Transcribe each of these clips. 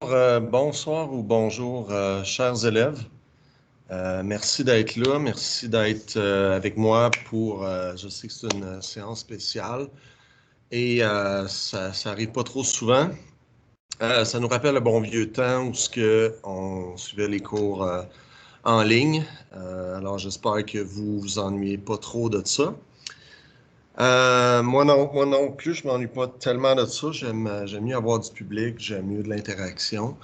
Bonsoir ou bonjour, chers élèves. Merci d'être là. Merci d'être avec moi pour, je sais que c'est une séance spéciale et ça n'arrive pas trop souvent. Ça nous rappelle le bon vieux temps où on suivait les cours en ligne. Alors j'espère que vous vous ennuyez pas trop de ça. Moi non plus, je m'ennuie pas tellement de ça. J'aime mieux avoir du public, j'aime mieux de l'interaction.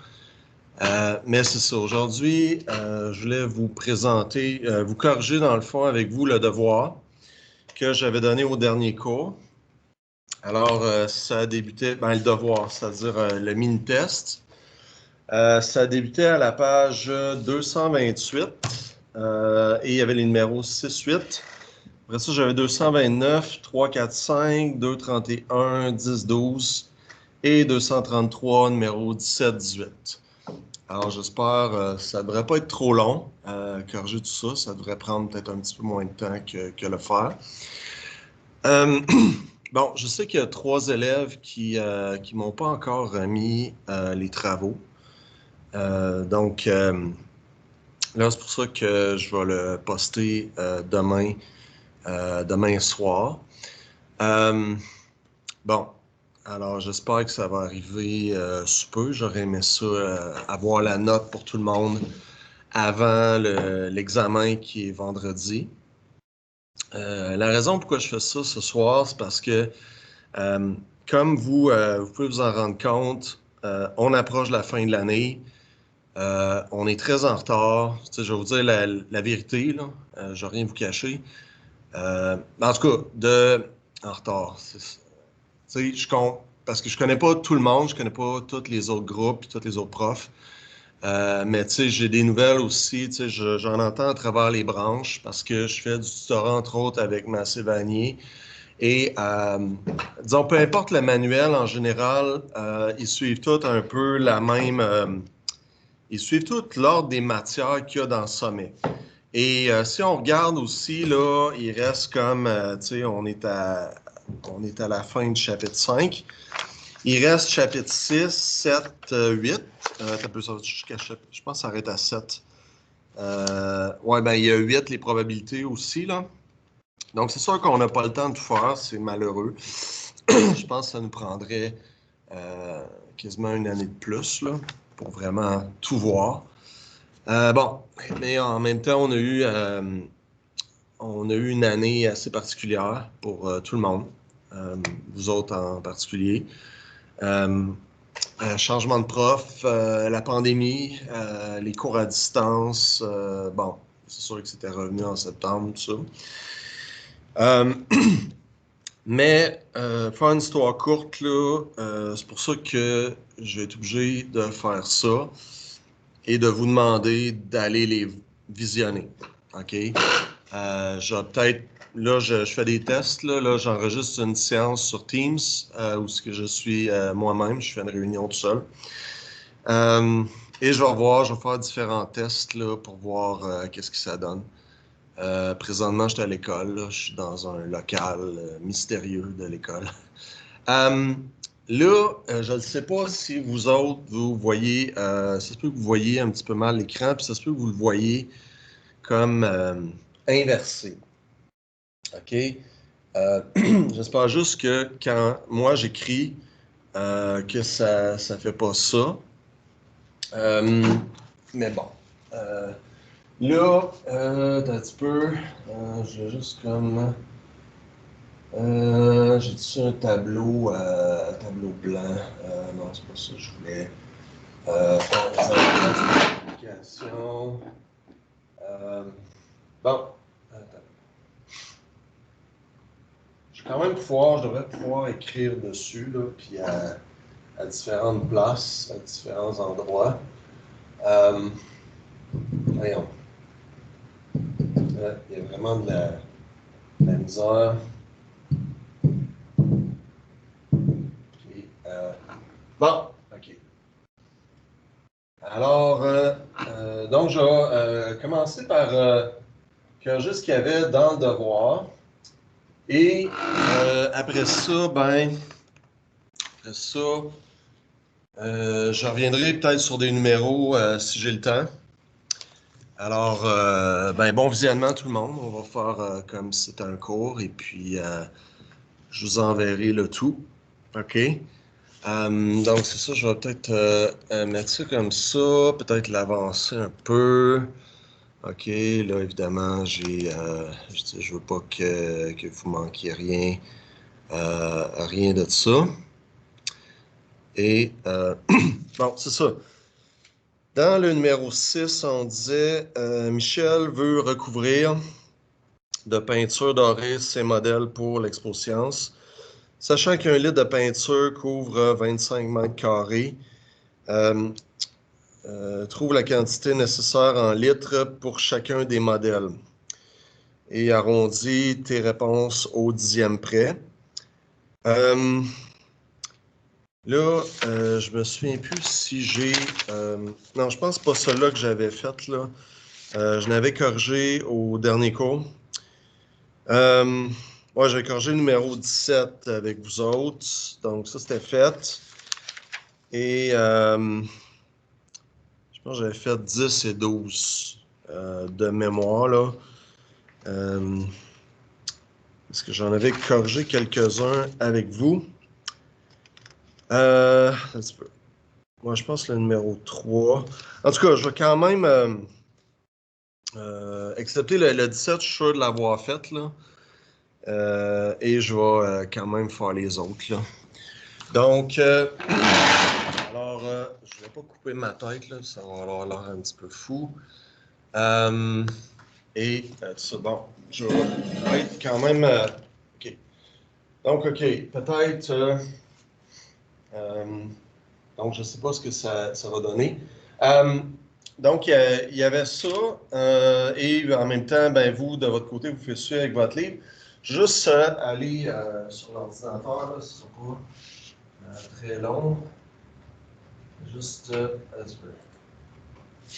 Mais c'est ça. Aujourd'hui, je voulais vous présenter, vous corriger dans le fond avec vous le devoir que j'avais donné au dernier cours. Alors, ça débutait, le devoir, c'est-à-dire le mini-test. Ça débutait à la page 228 et il y avait les numéros 6-8. Après ça, j'avais 229, 3, 4, 5, 2, 31, 10, 12 et 233, numéro 17, 18. Alors, j'espère ça ne devrait pas être trop long, corriger tout ça. Ça devrait prendre peut-être un petit peu moins de temps que le faire. Bon, je sais qu'il y a 3 élèves qui m'ont pas encore remis les travaux. Donc, là, c'est pour ça que je vais le poster demain soir. Bon, alors j'espère que ça va arriver sous peu. J'aurais aimé ça, avoir la note pour tout le monde avant l'examen qui est vendredi. La raison pourquoi je fais ça ce soir, c'est parce que, comme vous pouvez vous en rendre compte, on approche de la fin de l'année. On est très en retard. Tu sais, je vais vous dire la vérité, là. Je vais rien vous cacher. En tout cas, en retard. Tu sais, parce que je connais pas tout le monde, je connais pas tous les autres groupes et tous les autres profs. Mais tu sais, j'ai des nouvelles aussi, tu sais, j'en entends à travers les branches parce que je fais du tutorat, entre autres, avec Massé Vanier. Et, disons, peu importe le manuel, en général, ils suivent tous un peu la même... ils suivent tous l'ordre des matières qu'il y a dans le sommet. Et si on regarde aussi, là, il reste comme, tu sais, on est à la fin du chapitre 5. Il reste chapitre 6, 7, 8. Je pense que ça arrête à 7. Ouais, ben il y a 8 les probabilités aussi, là. Donc, c'est sûr qu'on n'a pas le temps de tout faire, c'est malheureux. Je pense que ça nous prendrait quasiment une année de plus, là, pour vraiment tout voir. Bon, mais en même temps, on a eu une année assez particulière pour tout le monde, vous autres en particulier. Changement de prof, la pandémie, les cours à distance. Bon, c'est sûr que c'était revenu en septembre, tout ça. Mais, faire une histoire courte, là, c'est pour ça que je vais être obligé de faire ça et de vous demander d'aller les visionner. OK? Je vais peut-être. Là, je fais des tests. Là, j'enregistre une séance sur Teams où je suis moi-même. Je fais une réunion tout seul. Et je vais faire différents tests là, pour voir qu'est-ce que ça donne. Présentement, je suis à l'école. Là. Je suis dans un local mystérieux de l'école. Là, je ne sais pas si vous autres, vous voyez, ça se peut que vous voyez un petit peu mal l'écran, puis ça se peut que vous le voyez comme inversé. OK? J'espère juste que quand moi j'écris, que ça ne fait pas ça. Mais bon. Là, un petit peu, je vais juste comme... j'ai-tu un tableau blanc? Non, c'est pas ça que je voulais. Faire des applications. Bon, attends. Je devrais pouvoir écrire dessus, là, puis à différentes places, à différents endroits. Voyons. Il y a vraiment de la misère. Puis, bon, OK. Alors, donc, je vais commencer par corriger ce qu'il y avait dans le devoir. Et après ça, Je reviendrai peut-être sur des numéros si j'ai le temps. Alors, ben, bon visionnement tout le monde. On va faire comme si c'était un cours et puis je vous enverrai le tout. OK? Donc, c'est ça, je vais peut-être mettre ça comme ça, peut-être l'avancer un peu. OK, là, évidemment, je veux pas que vous manquiez rien, rien de ça. Et, bon, c'est ça. Dans le numéro 6, on disait Michel veut recouvrir de peinture dorée ses modèles pour l'expo-science. Sachant qu'un litre de peinture couvre 25 mètres carrés, trouve la quantité nécessaire en litres pour chacun des modèles. Et arrondis tes réponses au dixième près. Là, je me souviens plus si j'ai... non, je pense pas celle-là que j'avais faite, là. Je n'avais corrigé au dernier cours. Ouais, j'ai corrigé le numéro 17 avec vous autres. Donc, ça, c'était fait. Et je pense que j'avais fait 10 et 12 de mémoire, là. Parce que j'en avais corrigé quelques-uns avec vous. Un petit peu. Moi, je pense le numéro 3. En tout cas, je vais quand même accepter le 17, je suis sûr de l'avoir fait, là. Et je vais quand même faire les autres, là. Donc, alors, je ne vais pas couper ma tête, là, ça va avoir l'air un petit peu fou. Et tout ça, bon, je vais être quand même... OK. Donc, OK, peut-être... donc, je ne sais pas ce que ça va donner. Donc, il y avait ça. Et en même temps, ben, vous, de votre côté, vous faites suivre avec votre livre. Juste aller sur l'ordinateur, là, ce ne sera pas très long. Juste un petit peu.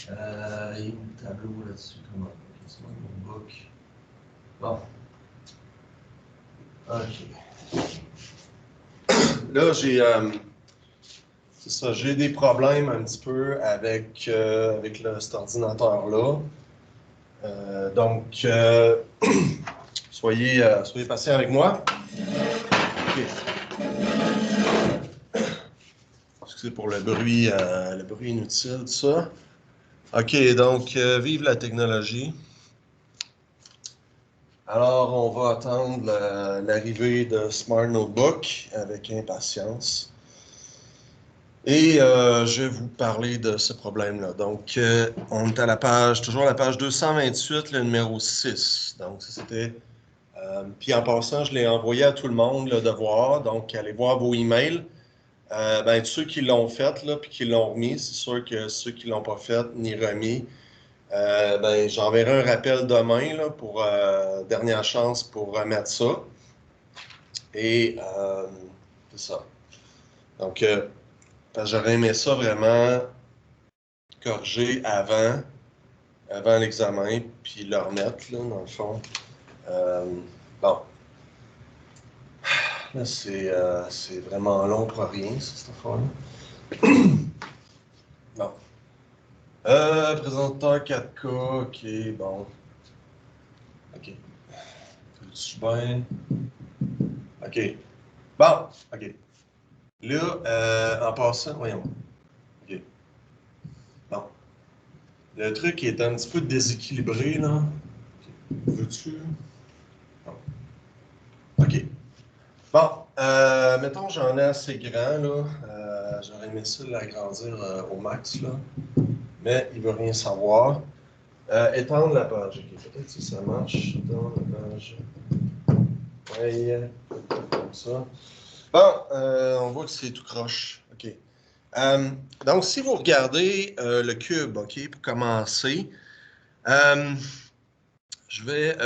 Il y a où le tableau là-dessus? Comment? C'est mon book. Bon. OK. Là, c'est ça, j'ai des problèmes un petit peu avec cet ordinateur-là. Donc, soyez patients avec moi. OK. Excusez pour le bruit inutile, tout ça. OK, donc, vive la technologie. Alors, on va attendre l'arrivée de Smart Notebook avec impatience. Et je vais vous parler de ce problème-là. Donc, on est à toujours à la page 228, le numéro 6. Donc, ça, c'était... puis en passant, je l'ai envoyé à tout le monde, le devoir. Donc, allez voir vos emails. Ben, ceux qui l'ont fait, là, puis qui l'ont remis, c'est sûr que ceux qui ne l'ont pas fait ni remis, ben, j'enverrai un rappel demain là, pour dernière chance pour remettre ça. Et c'est ça. Donc, j'aurais aimé ça vraiment corriger avant l'examen, puis le remettre, là, dans le fond. Bon. Là, c'est vraiment long pour rien, ça, cette affaire-là. Bon. Présentateur 4K, OK, bon. OK. Tu bien? OK. Bon, OK. Là, en passant, voyons. OK. Bon. Le truc est un petit peu déséquilibré, là. Veux-tu? Bon. OK. Bon, mettons, j'en ai assez grand, là. J'aurais aimé ça l'agrandir au max, là. Mais il ne veut rien savoir. Étendre la page. OK, peut-être si ça marche. Étendre la page. Oui, comme ça. Bon, on voit que c'est tout croche. OK. Donc, si vous regardez le cube, OK, pour commencer, euh, je vais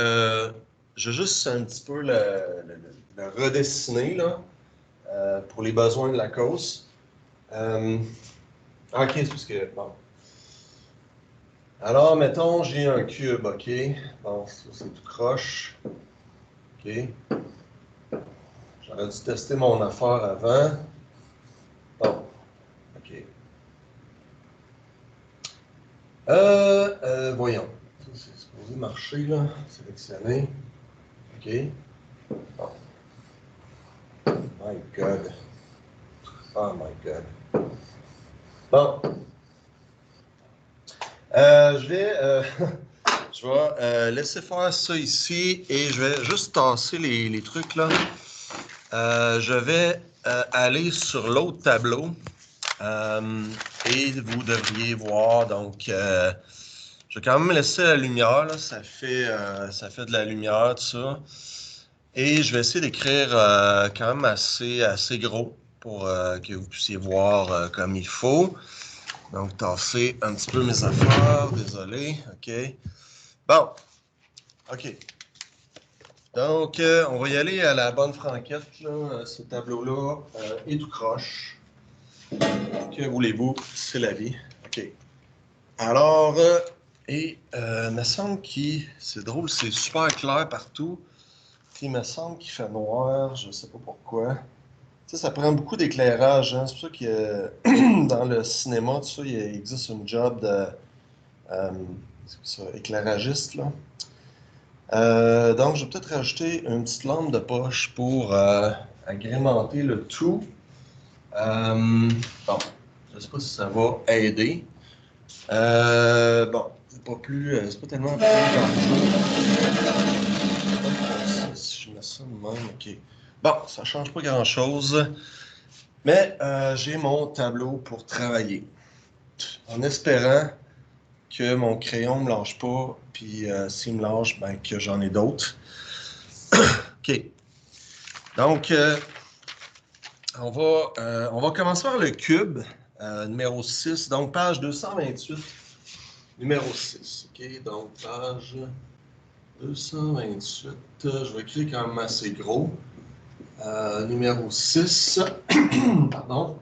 juste un petit peu le redessiner là, pour les besoins de la cause. OK, c'est parce que, bon. Alors, mettons, j'ai un cube, OK. Bon, ça, c'est tout croche. OK. J'aurais dû tester mon affaire avant. Bon, OK. Voyons. Ça, c'est supposé marcher, là. Sélectionner. OK. Oh. My God. Oh my God. Bon. Je vais, je vais laisser faire ça ici et je vais juste tasser les trucs là. Je vais aller sur l'autre tableau et vous devriez voir. Donc, je vais quand même laisser la lumière. Là, ça fait de la lumière, tout ça. Et je vais essayer d'écrire quand même assez gros pour que vous puissiez voir comme il faut. Donc, tasser un petit peu mes affaires. Désolé. OK. Bon. OK. Donc, on va y aller à la bonne franquette. Là. Ce tableau-là est tout croche. Que voulez-vous? C'est la vie. OK. Alors, il me semble qu'il... C'est drôle, c'est super clair partout. Puis, il me semble qu'il fait noir. Je ne sais pas pourquoi. Tu sais, ça prend beaucoup d'éclairage. Hein. C'est pour ça que dans le cinéma, tout ça, il existe une job de éclairagiste. Là. Donc, je vais peut-être rajouter une petite lampe de poche pour agrémenter le tout. Bon, je ne sais pas si ça va aider. Bon, c'est pas tellement plus dangereux. Si je mets ça de même, OK. Bon, ça ne change pas grand-chose. Mais j'ai mon tableau pour travailler. En espérant que mon crayon ne me lâche pas, puis s'il me lâche, ben, que j'en ai d'autres. OK. Donc, on va commencer par le cube, numéro 6, donc page 228, numéro 6. OK, donc page 228, je vais écrire quand même assez gros. Numéro 6, pardon.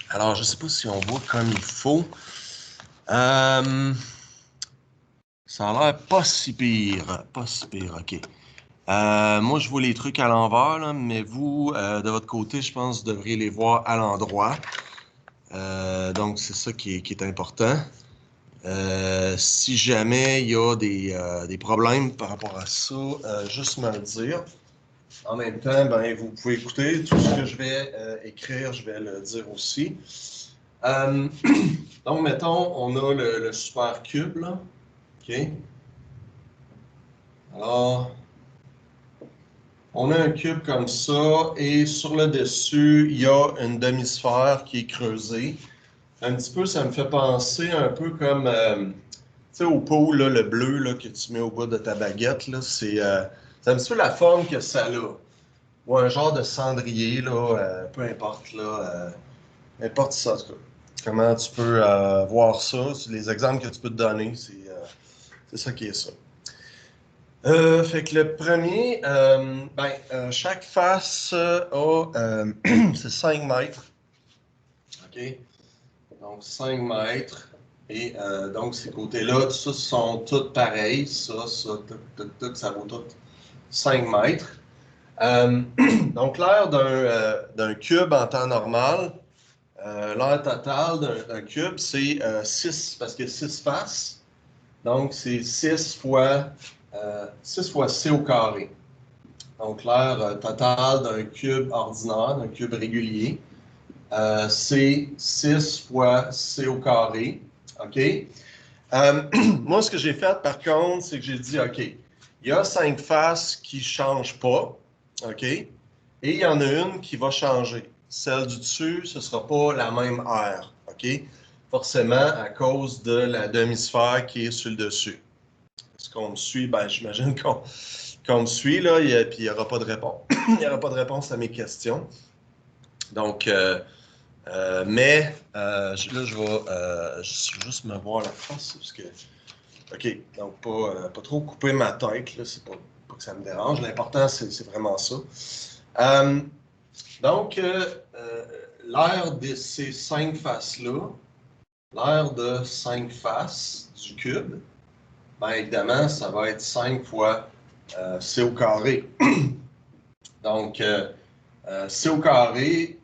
Alors, je ne sais pas si on voit comme il faut. Ça a l'air pas si pire, OK. Moi, je vois les trucs à l'envers, là, mais vous, de votre côté, je pense que vous devriez les voir à l'endroit. Donc, c'est ça qui est important. Si jamais il y a des problèmes par rapport à ça, juste me le dire. En même temps, ben, vous pouvez écouter. Tout ce que je vais écrire, je vais le dire aussi. Donc, mettons, on a le super cube, là. OK? Alors, on a un cube comme ça, et sur le dessus, il y a une demi-sphère qui est creusée. Un petit peu, ça me fait penser un peu comme, tu sais, au pot, là, le bleu là, que tu mets au bout de ta baguette, là, c'est un petit peu la forme que ça a. Ou un genre de cendrier, là, peu importe, là, n'importe ça, en tout cas. Comment tu peux voir ça, les exemples que tu peux te donner, c'est ça qui est ça. Fait que le premier, chaque face a, c'est 5 mètres. OK? Donc, 5 mètres. Et donc, ces côtés-là, tout ça sont tous pareils. Ça, ça vaut tout 5 mètres. Donc, l'aire d'un cube en temps normal, l'aire totale d'un cube, c'est 6, parce qu'il y a 6 faces. Donc, c'est 6 fois C au carré. Donc, l'aire totale d'un cube ordinaire, d'un cube régulier, c'est 6 fois C au carré. OK? Moi, ce que j'ai fait, par contre, c'est que j'ai dit, OK, il y a 5 faces qui ne changent pas. OK? Et il y en a une qui va changer. Celle du dessus, ce ne sera pas la même aire. OK? Forcément, à cause de la demi-sphère qui est sur le dessus. Est-ce qu'on me suit? Ben, j'imagine qu'on me suit, là, puis il n'y aura pas de réponse. Il n'y aura pas de réponse à mes questions. Donc, mais là, je vais juste me voir la face, parce que, OK, donc pas trop couper ma tête, là, c'est pas que ça me dérange. L'important, c'est vraiment ça. Donc, l'aire de ces 5 faces-là, l'aire de 5 faces du cube, bien évidemment, ça va être 5 fois C au carré. Donc, C au carré,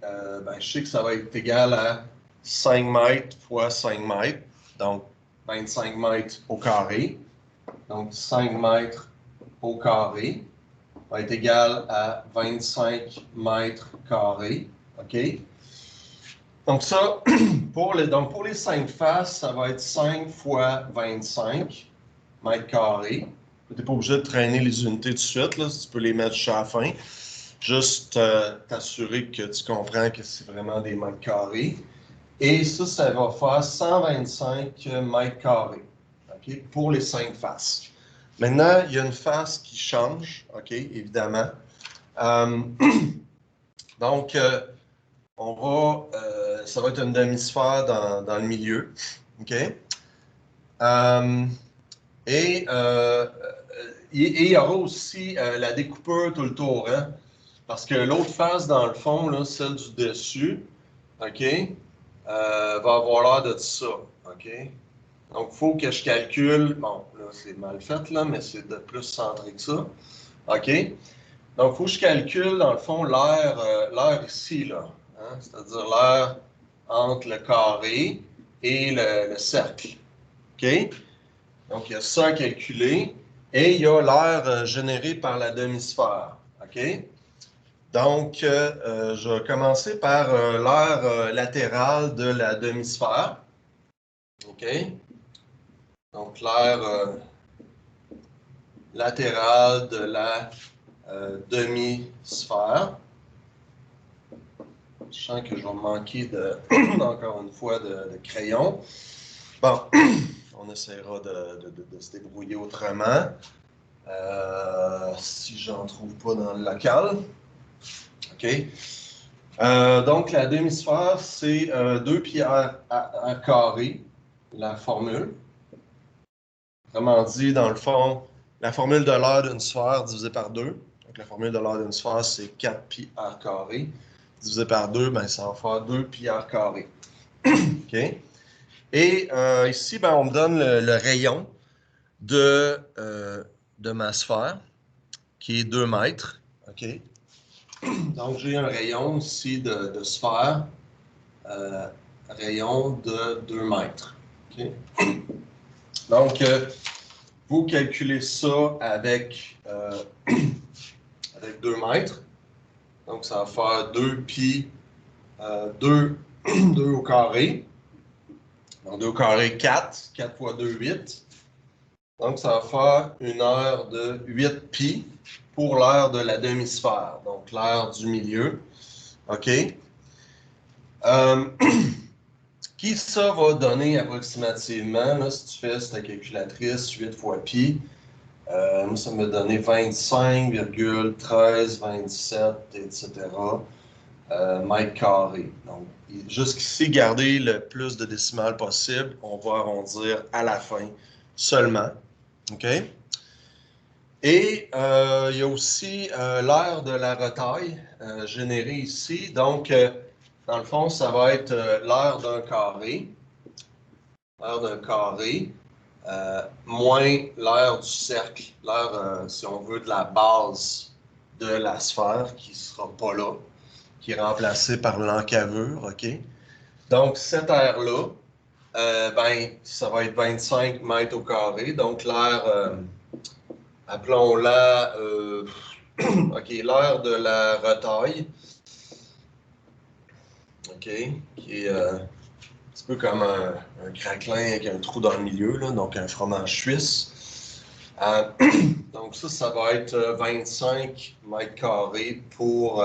je sais que ça va être égal à 5 mètres fois 5 mètres. Donc, 25 mètres au carré. Donc, 5 mètres au carré va être égal à 25 mètres carrés. OK? Donc, ça, pour les 5 faces, ça va être 5 fois 25 mètres carrés. Tu n'es pas obligé de traîner les unités tout de suite, là, si tu peux les mettre jusqu'à la fin. Juste t'assurer que tu comprends que c'est vraiment des mètres carrés. Et ça va faire 125 mètres carrés, okay, pour les 5 faces. Maintenant, il y a une face qui change, OK, évidemment. Donc, ça va être une demi-sphère dans le milieu, OK? Et il y aura aussi la découpeur tout le tour, hein? Parce que l'autre face, dans le fond, là, celle du dessus, OK, va avoir l'air de ça, OK? Donc, il faut que je calcule, bon, là, c'est mal fait, là, mais c'est de plus centré que ça, OK? Donc, il faut que je calcule, dans le fond, l'air ici, là, hein? C'est-à-dire l'air entre le carré et le cercle, OK? Donc, il y a ça à calculer. Et il y a l'air généré par la demi-sphère. OK? Donc, je vais commencer par l'air latéral de la demi-sphère. OK? Donc, l'air latéral de la demi-sphère. Je sens que je vais manquer encore une fois de crayon. Bon, on essaiera de se débrouiller autrement. Si j'en trouve pas dans le local. OK. Donc, la demi-sphère, c'est 2 pi r carré, la formule. Autrement dit, dans le fond, la formule de l'aire d'une sphère divisée par 2. Donc, la formule de l'aire d'une sphère, c'est 4 pi r carré. Divisé par 2, ben, ça va faire 2 pi r carré. OK. Et ici, ben, on me donne le rayon de ma sphère, qui est 2 mètres. OK. Donc, j'ai un rayon ici de sphère, rayon de 2 mètres. Okay? Donc, vous calculez ça avec 2 mètres. Donc, ça va faire 2 pi 2 au carré. Donc, 2 au carré, 4. 4 fois 2, 8. Donc, ça va faire une aire de 8 pi pour l'aire de la demi-sphère. Donc, l'aire du milieu. OK? Qui ça va donner approximativement, là, si tu fais ta calculatrice 8 fois pi, moi, ça me donner 25,1327, etc. Mètres carrés. Donc, jusqu'ici, garder le plus de décimales possible. On va arrondir à la fin seulement. OK? Et il y a aussi l'aire de la retaille générée ici. Donc, dans le fond, ça va être l'aire d'un carré. L'aire d'un carré. Moins l'aire du cercle, l'aire, si on veut, de la base de la sphère, qui ne sera pas là, qui est remplacée par l'encavure, OK? Donc, cette aire-là, ben, ça va être 25 mètres au carré. Donc, l'aire, appelons-la, OK, l'aire de la retaille, OK, qui est un petit peu comme un craquelin avec un trou dans le milieu, là, donc un fromage suisse. Donc ça va être 25 mètres carrés pour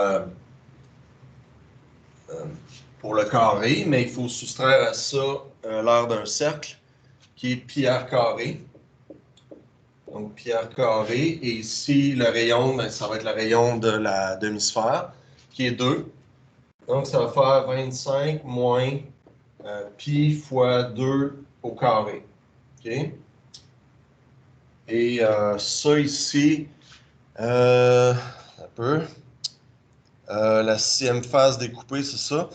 le carré, mais il faut soustraire à ça l'aire d'un cercle, qui est pi r carré. Donc pi r carré, et ici le rayon, ben, ça va être le rayon de la demi-sphère, qui est 2. Donc ça va faire 25 moins pi fois 2 au carré. OK? Et ça ici, un peu. La 6e phase découpée, c'est ça.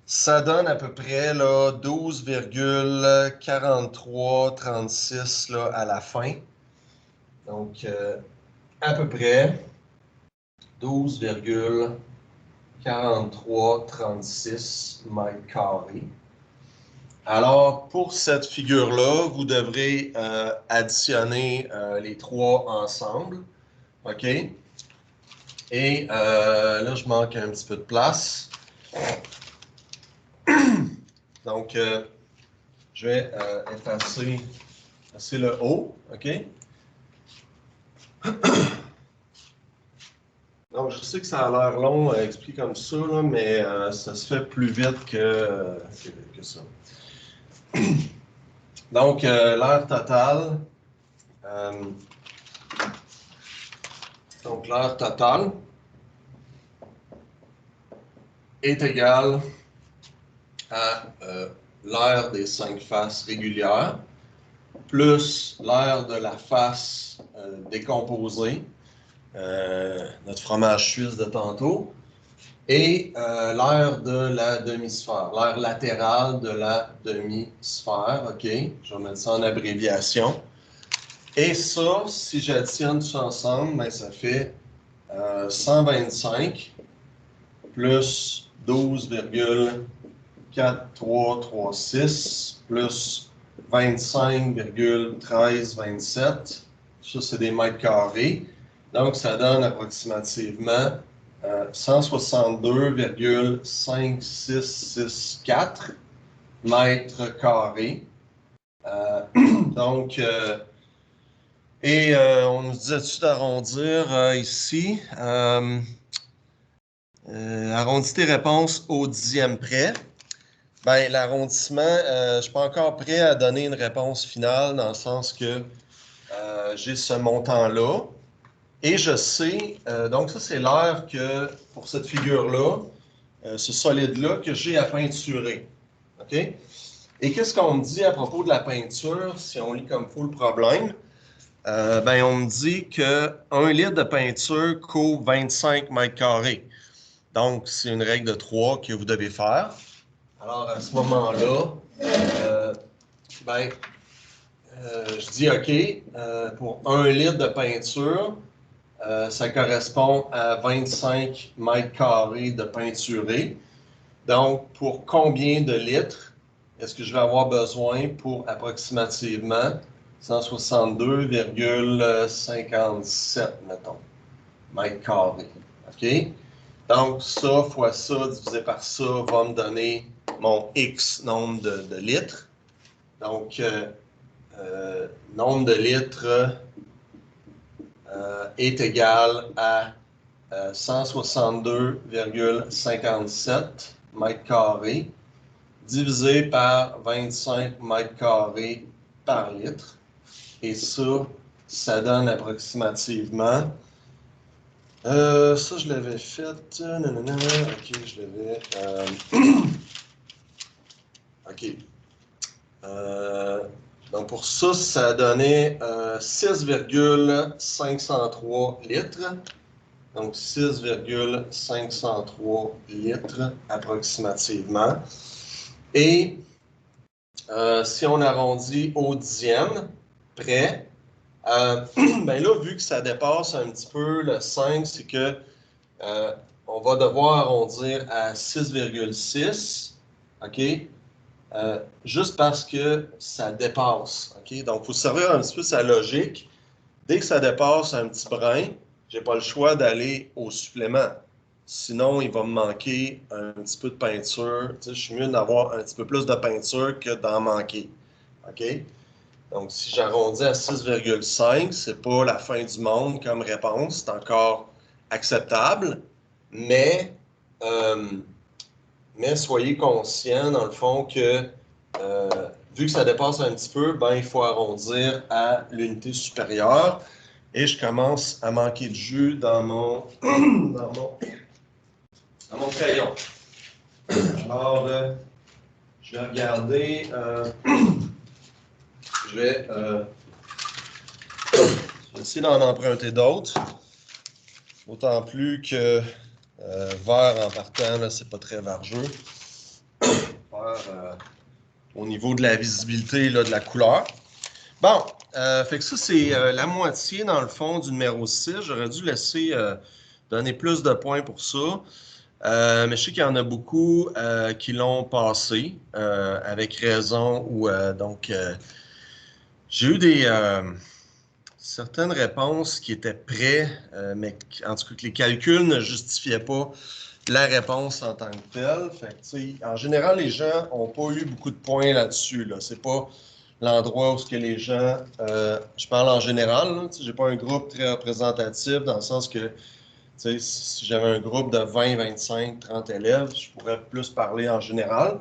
Ça donne à peu près 12,4336 à la fin. Donc, à peu près 12,4336 mètres carrés. Alors, pour cette figure-là, vous devrez additionner les trois ensemble. OK? Et là, je manque un petit peu de place. Donc, je vais effacer le haut. OK? Donc, je sais que ça a l'air long à expliquer comme ça, là, mais ça se fait plus vite que ça. Donc, l'aire totale. Donc, l'aire totale est égale à l'aire des 5 faces régulières plus l'aire de la face décomposée, notre fromage suisse de tantôt, et l'aire de la demi-sphère, l'aire latérale de la demi-sphère. OK, je vais mettre ça en abréviation. Et ça, si j'additionne tout ça ensemble, ben, ça fait 125 plus 12,4336 plus 25,1327. Ça, c'est des mètres carrés. Donc, ça donne approximativement 162,5664 mètres carrés. Donc, on nous disait-tu d'arrondir ici? Arrondis tes réponses au dixième près. Ben, l'arrondissement, je ne suis pas encore prêt à donner une réponse finale dans le sens que j'ai ce montant-là. Et je sais, donc ça c'est l'aire que, pour cette figure-là, ce solide-là, que j'ai à peinturer. OK? Et qu'est-ce qu'on me dit à propos de la peinture, si on lit comme il faut le problème? Ben, on me dit que 1 litre de peinture couvre 25 mètres carrés. Donc, c'est une règle de 3 que vous devez faire. Alors, à ce moment-là, je dis OK, pour 1 litre de peinture, ça correspond à 25 mètres carrés de peinturé. Donc, pour combien de litres est-ce que je vais avoir besoin pour approximativement 162,57, mettons, mètres carrés. OK? Donc, ça fois ça divisé par ça va me donner mon X nombre de litres. Donc, nombre de litres est égal à 162,57 mètres carrés divisé par 25 mètres carrés par litre. Et ça donne approximativement... ça, je l'avais fait. Nanana, OK, je l'avais... OK. Donc, pour ça, ça donnait 6,503 litres. Donc, 6,503 litres approximativement. Et si on arrondit au dixième près, ben là, vu que ça dépasse un petit peu le 5, c'est que on va devoir arrondir à 6,6, OK? Juste parce que ça dépasse, OK? Donc, il faut servir un petit peu sa logique. Dès que ça dépasse un petit brin, je n'ai pas le choix d'aller au supplément. Sinon, il va me manquer un petit peu de peinture. Tu sais, je suis mieux d'avoir un petit peu plus de peinture que d'en manquer. OK? Donc, si j'arrondis à 6,5, c'est pas la fin du monde comme réponse. C'est encore acceptable. Mais soyez conscient, dans le fond, que vu que ça dépasse un petit peu, ben, il faut arrondir à l'unité supérieure. Et je commence à manquer de jus dans mon, dans mon crayon. Alors, je vais regarder. Je vais essayer d'en emprunter d'autres. D'autant plus que vert en partant, c'est pas très vargeux. Vert au niveau de la visibilité là, de la couleur. Bon, fait que ça, c'est la moitié, dans le fond, du numéro 6. J'aurais dû laisser donner plus de points pour ça. Mais je sais qu'il y en a beaucoup qui l'ont passé avec raison ou j'ai eu certaines réponses qui étaient prêtes, mais en tout cas que les calculs ne justifiaient pas la réponse en tant que telle. Fait que, en général, les gens n'ont pas eu beaucoup de points là-dessus. Là. C'est pas l'endroit où ce que les gens... je parle en général, j'ai pas un groupe très représentatif dans le sens que si j'avais un groupe de 20, 25, 30 élèves, je pourrais plus parler en général.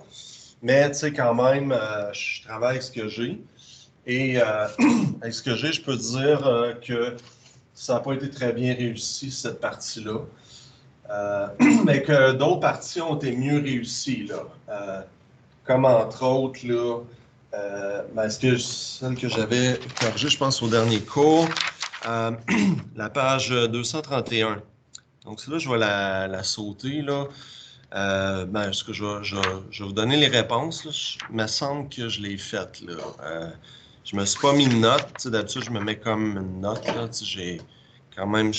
Mais quand même, je travaille avec ce que j'ai. Et avec ce que j'ai, je peux dire que ça n'a pas été très bien réussi, cette partie-là. Mais que d'autres parties ont été mieux réussies, là. Comme entre autres, là, celle que j'avais corrigée, je pense, au dernier cours, la page 231. Donc, là, je vais la sauter, là. Est-ce que je vais vous donner les réponses, là. Il me semble que je l'ai faite, là. Je me suis pas mis de note. D'habitude, je me mets comme une note, là. Je suis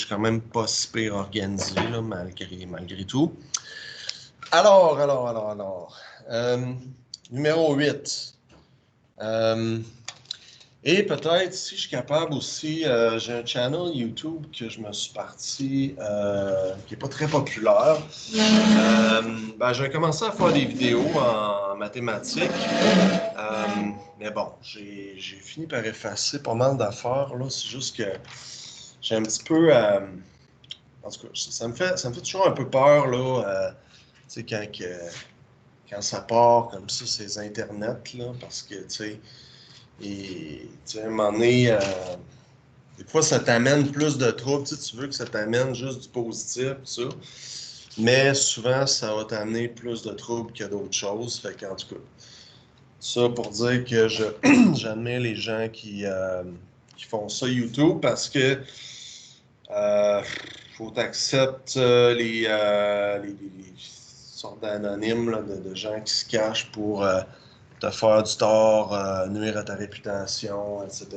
quand même pas si pire organisé, là, malgré tout. Alors. Numéro 8. Et peut-être, si je suis capable aussi, j'ai un channel YouTube que je me suis parti, qui n'est pas très populaire. Je vais commencer à faire des vidéos en mathématiques. Mais bon, j'ai fini par effacer pas mal d'affaires, là. C'est juste que j'ai un petit peu... en tout cas, ça me fait toujours un peu peur, là, tu sais, quand ça part comme ça, ces internets, là, parce que, tu sais, à un moment donné, des fois, ça t'amène plus de troubles. Tu veux que ça t'amène juste du positif, ça. Mais souvent, ça va t'amener plus de troubles que d'autres choses. Fait qu'en tout cas, ça pour dire que j'admire les gens qui font ça YouTube parce que faut t'accepter les sortes d'anonymes là, de gens qui se cachent pour te faire du tort, nuire à ta réputation, etc.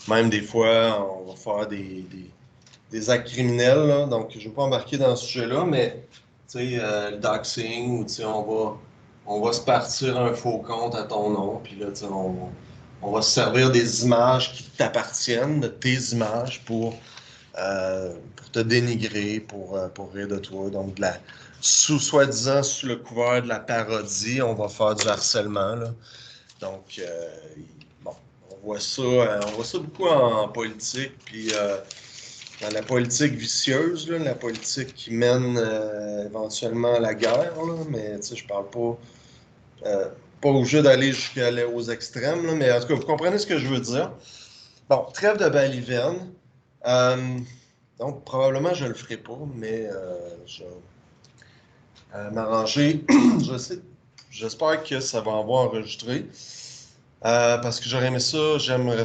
Même des fois, on va faire des actes criminels, là. Donc je ne vais pas embarquer dans ce sujet-là, mais le doxing, ou on va se partir un faux compte à ton nom, puis là, on va se servir des images qui t'appartiennent, de tes images, pour te dénigrer, pour rire de toi. Donc, soi-disant, sous le couvert de la parodie, on va faire du harcèlement, là. Donc, bon, on voit ça beaucoup en politique, puis dans la politique vicieuse, là, la politique qui mène éventuellement à la guerre, là, mais je parle pas obligé d'aller aux extrêmes, là, mais en tout cas, vous comprenez ce que je veux dire. Bon, trêve de baliverne. Donc, probablement, je ne le ferai pas, mais je vais m'arranger. J'espère que ça va avoir enregistré. Parce que j'aimerais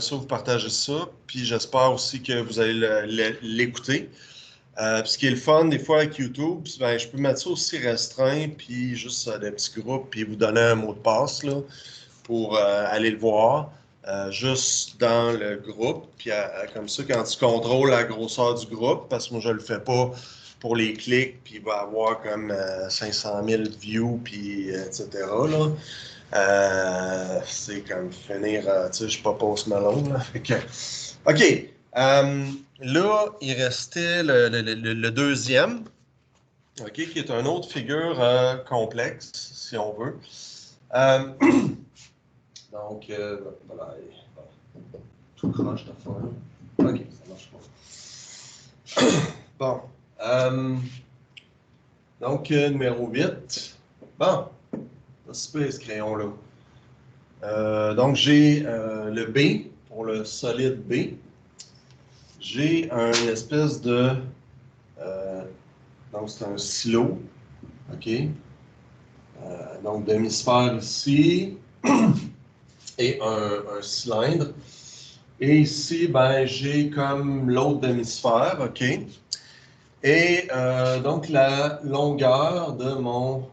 ça vous partager ça. Puis j'espère aussi que vous allez l'écouter. Puis ce qui est le fun, des fois, avec YouTube, je peux mettre ça aussi restreint, puis juste des petits groupes, puis vous donner un mot de passe, là, pour aller le voir. Juste dans le groupe, puis comme ça, quand tu contrôles la grosseur du groupe, parce que moi, je le fais pas pour les clics, puis il va avoir comme 500 000 views, puis etc., là. C'est comme finir, tu sais, je suis pas Post Malone, là. Fait que, OK. Là, il restait le deuxième, OK, qui est une autre figure complexe, si on veut. Donc, voilà. Tout croche d'affaires. OK, ça marche pas. Bon. Donc, numéro 8. Bon, c'est pas ce crayon-là. Donc, j'ai le B pour le solide B. J'ai une espèce de... donc, c'est un silo. OK. Donc, demi-sphère ici. Et un cylindre. Et ici, j'ai comme l'autre demi-sphère, OK? Et donc, la longueur de mon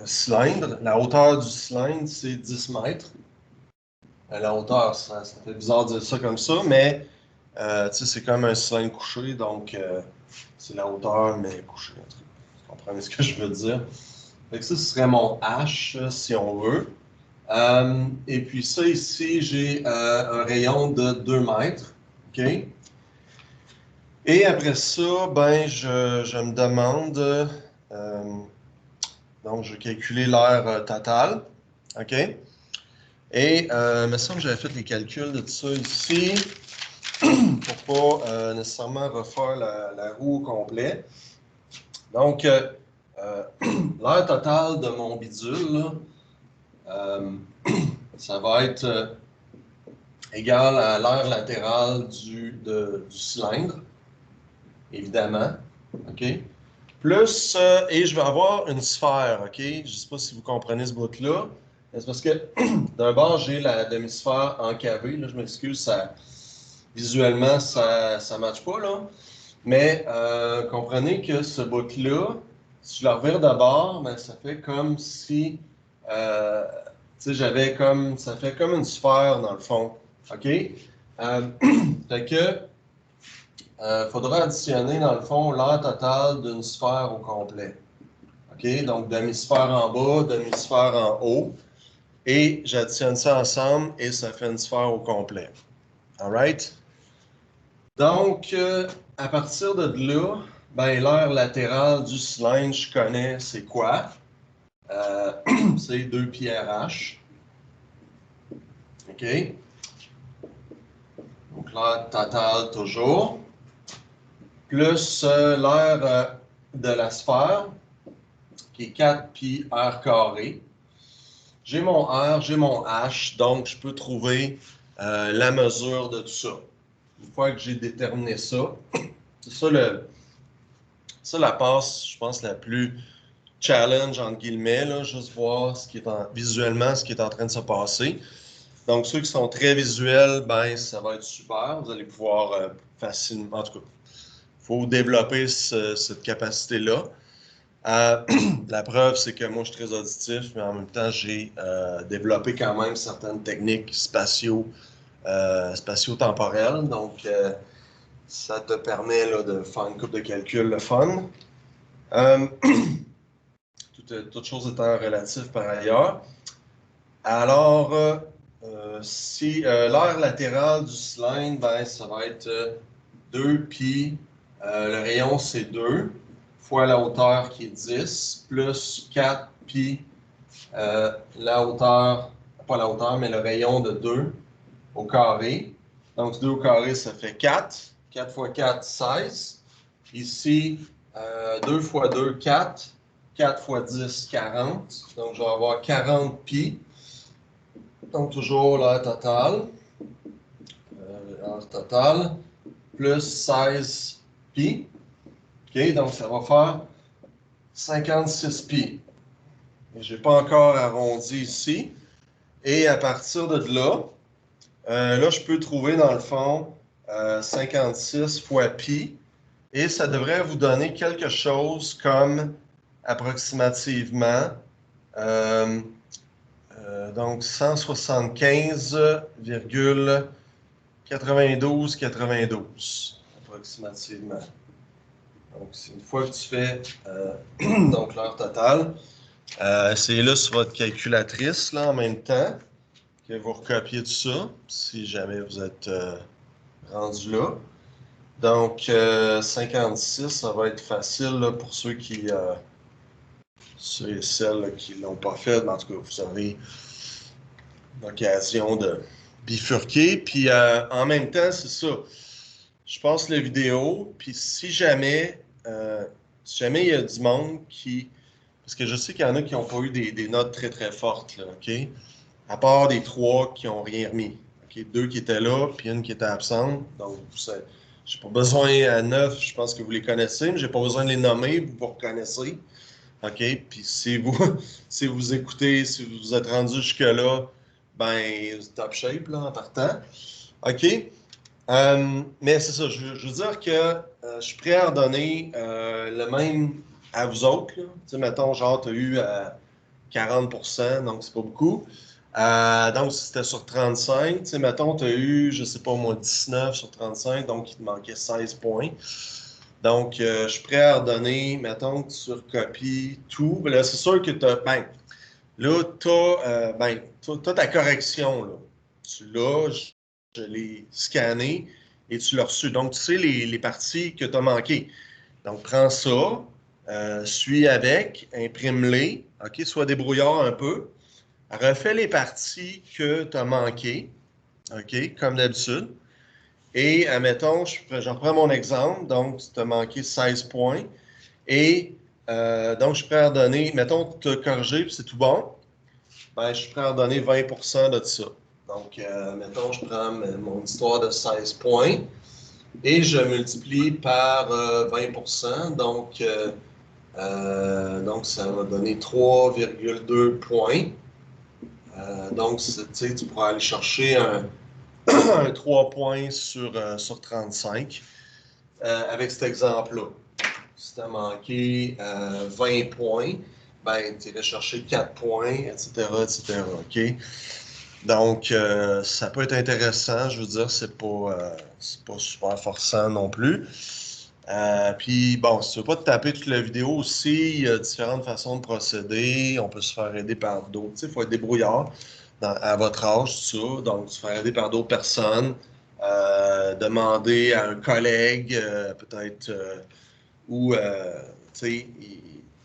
cylindre, la hauteur du cylindre, c'est 10 mètres. La hauteur, ça fait bizarre de dire ça comme ça, mais c'est comme un cylindre couché, donc C'est la hauteur, mais couché. Vous comprenez ce que je veux dire? Fait que ça, ce serait mon H, si on veut. Et puis ça, ici, j'ai un rayon de 2 mètres. OK? Et après ça, ben, je me demande... donc, je vais calculer l'air total. OK? Et il me semble que j'avais fait les calculs de tout ça ici pour pas nécessairement refaire la roue au complet. Donc, l'air total de mon bidule, là, ça va être égal à l'air latéral du cylindre, évidemment. OK? Plus, et je vais avoir une sphère, OK? Je ne sais pas si vous comprenez ce bout-là. C'est parce que d'un bord, j'ai la demi-sphère encavée. Là, je m'excuse, visuellement, ça ne matche pas, là. Mais comprenez que ce bout-là, si je le revire de bord, ben, ça fait comme si, j'avais comme, ça fait comme une sphère dans le fond. OK? Fait que, faudra additionner dans le fond l'aire totale d'une sphère au complet. OK? Donc, demi-sphère en bas, demi-sphère en haut. Et j'additionne ça ensemble et ça fait une sphère au complet. All right? Donc, à partir de là, ben, l'aire latérale du cylindre, je connais c'est quoi. C'est 2 pi RH. OK? Donc, l'aire totale toujours. Plus l'aire de la sphère, qui est 4 pi R carré. J'ai mon R, j'ai mon H, donc je peux trouver la mesure de tout ça. Une fois que j'ai déterminé ça, c'est ça la passe, je pense, la plus challenge, entre guillemets, là, juste voir visuellement ce qui est en train de se passer. Donc, ceux qui sont très visuels, ben, ça va être super. Vous allez pouvoir facilement, en tout cas, il faut développer cette capacité-là. La preuve, c'est que moi, je suis très auditif, mais en même temps, j'ai développé quand même certaines techniques spatio-temporelles. Donc, ça te permet là, de faire une coupe de calcul le fun. Toute chose étant relative par ailleurs. Alors, si l'aire latérale du cylindre, ben, ça va être 2 pi, le rayon c'est 2, fois la hauteur qui est 10, plus 4 pi, la hauteur, pas la hauteur, mais le rayon de 2 au carré. Donc 2 au carré, ça fait 4. 4 fois 4, 16. Ici, 2 fois 2, 4. 4 fois 10, 40. Donc je vais avoir 40 pi. Donc toujours l'air total. L'air total. Plus 16 pi. OK, donc ça va faire 56 pi. Je n'ai pas encore arrondi ici. Et à partir de là, là, je peux trouver dans le fond 56 fois pi. Et ça devrait vous donner quelque chose comme approximativement donc 175,92 approximativement. Donc, c'est une fois que tu fais donc l'heure totale, essayez-le sur votre calculatrice là, en même temps, que vous recopiez tout ça, si jamais vous êtes rendu là. Donc, 56, ça va être facile là, pour ceux et celles là, qui ne l'ont pas fait. Mais en tout cas, vous avez l'occasion de bifurquer. Puis, en même temps, c'est ça. Je passe la vidéo, puis si jamais il y a du monde qui... Parce que je sais qu'il y en a qui n'ont pas eu des notes très, très fortes, là, OK? À part des 3 qui n'ont rien remis. OK? 2 qui étaient là, puis une qui était absente. Donc, j'ai pas besoin à 9, je pense que vous les connaissez, mais j'ai pas besoin de les nommer, vous reconnaissez. OK? Puis si vous, si vous écoutez, si vous êtes rendu jusque-là, ben, top shape, là, en partant. OK? Mais c'est ça, je veux dire que je suis prêt à en donner le même à vous autres. Tu sais, mettons, genre, tu as eu 40%, donc c'est pas beaucoup. Donc, si c'était sur 35, tu sais, mettons, tu as eu, je sais pas moi, 19 sur 35, donc il te manquait 16 points. Donc, je suis prêt à redonner, mettons que tu recopies tout. Là, c'est sûr que tu as, ben, là, t'as ta correction, là. Tu l'as, je l'ai scanné et tu l'as reçu. Donc, tu sais les parties que tu as manquées. Donc, prends ça, suis avec, imprime-les, OK, sois débrouillard un peu. Refais les parties que tu as manquées, OK, comme d'habitude. Et, admettons, je reprends mon exemple. Donc, tu as manqué 16 points. Et donc, je suis prêt à donner, mettons, tu as corrigé, puis c'est tout bon. Ben, je suis prêt à donner 20% de ça. Donc, mettons, je prends mon histoire de 16 points et je multiplie par 20%. Donc, ça va donner 3,2 points. Donc, tu pourras aller chercher un 3 points sur 35 avec cet exemple-là. Si tu as manqué 20 points, ben, tu irais chercher 4 points, etc., etc. OK? Donc, ça peut être intéressant. Je veux dire, c'est pas super forçant non plus. Puis, bon, si tu veux pas te taper toute la vidéo aussi, il y a différentes façons de procéder. On peut se faire aider par d'autres. Tu sais, il faut être débrouillard à votre âge, tout ça. Donc, se faire aider par d'autres personnes. Demander à un collègue, peut-être, ou, tu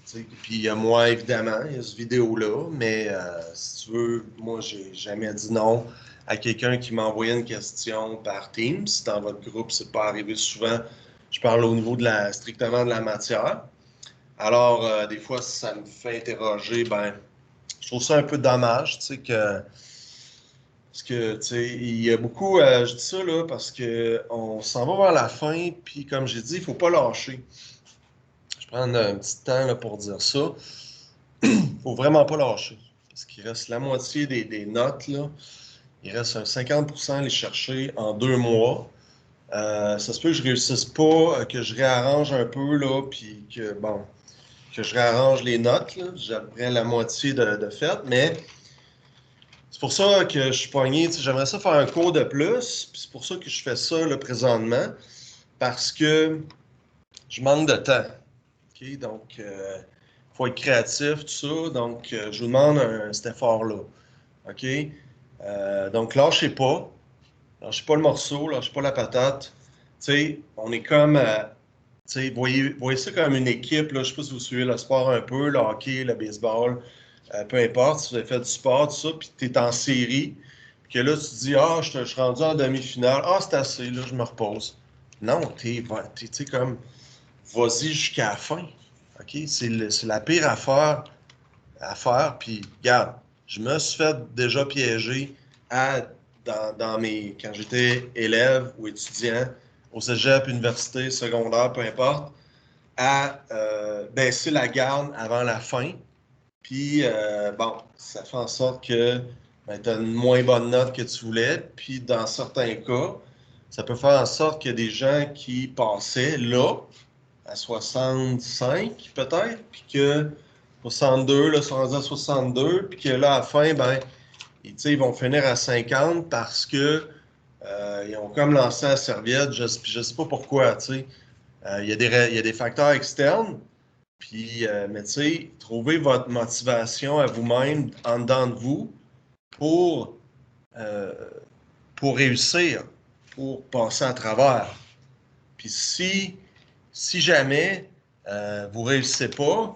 sais, puis il y a moi, évidemment, il y a cette vidéo-là, mais si tu veux, moi, j'ai jamais dit non à quelqu'un qui m'a envoyé une question par Teams. Dans votre groupe, c'est pas arrivé souvent. Je parle au niveau strictement de la matière. Alors, des fois, ça me fait interroger, ben, je trouve ça un peu dommage, tu sais, parce que, tu sais, il y a beaucoup, je dis ça, là, parce que on s'en va vers la fin, puis comme j'ai dit, il faut pas lâcher. Je prends un petit temps là, pour dire ça. Faut vraiment pas lâcher. Parce qu'il reste la moitié des notes, là. Il reste un 50% à les chercher en 2 mois. Ça se peut que je réussisse pas, que je réarrange un peu, là, puis que, bon, que je réarrange les notes, là. J'apprends la moitié de fait, mais c'est pour ça que je suis pogné. J'aimerais ça faire un cours de plus, puis c'est pour ça que je fais ça, là, présentement, parce que je manque de temps. OK? Donc, faut être créatif, tout ça. Donc, je vous demande cet effort-là. OK? Donc, lâchez pas. Lâchez pas le morceau, lâchez pas la patate. Tu sais, on est comme. Tu sais, voyez ça comme une équipe. Là. Je sais pas si vous suivez le sport un peu, le hockey, le baseball, peu importe. Si vous avez fait du sport, tout ça, puis tu es en série, puis que là, tu te dis, ah, je suis rendu en demi-finale. Ah, c'est assez, là, je me repose. Non, tu sais, comme, vas-y jusqu'à la fin. OK? C'est la pire affaire. Puis, regarde, je me suis fait déjà piéger quand j'étais élève ou étudiant au cégep, université, secondaire, peu importe, à baisser la garde avant la fin. Puis, bon, ça fait en sorte que ben, tu as une moins bonne note que tu voulais. Puis, dans certains cas, ça peut faire en sorte qu'il y a des gens qui passaient là, à 65 peut-être, puis que 62, là, sont rendus à 62, puis que là, à la fin, ben, ils vont finir à 50 parce que ils ont comme lancé la serviette, je ne sais pas pourquoi, tu sais. Il y a des facteurs externes, puis, mais tu sais, trouvez votre motivation à vous-même, en dedans de vous, pour, euh, pour réussir, pour passer à travers. Puis si jamais vous ne réussissez pas,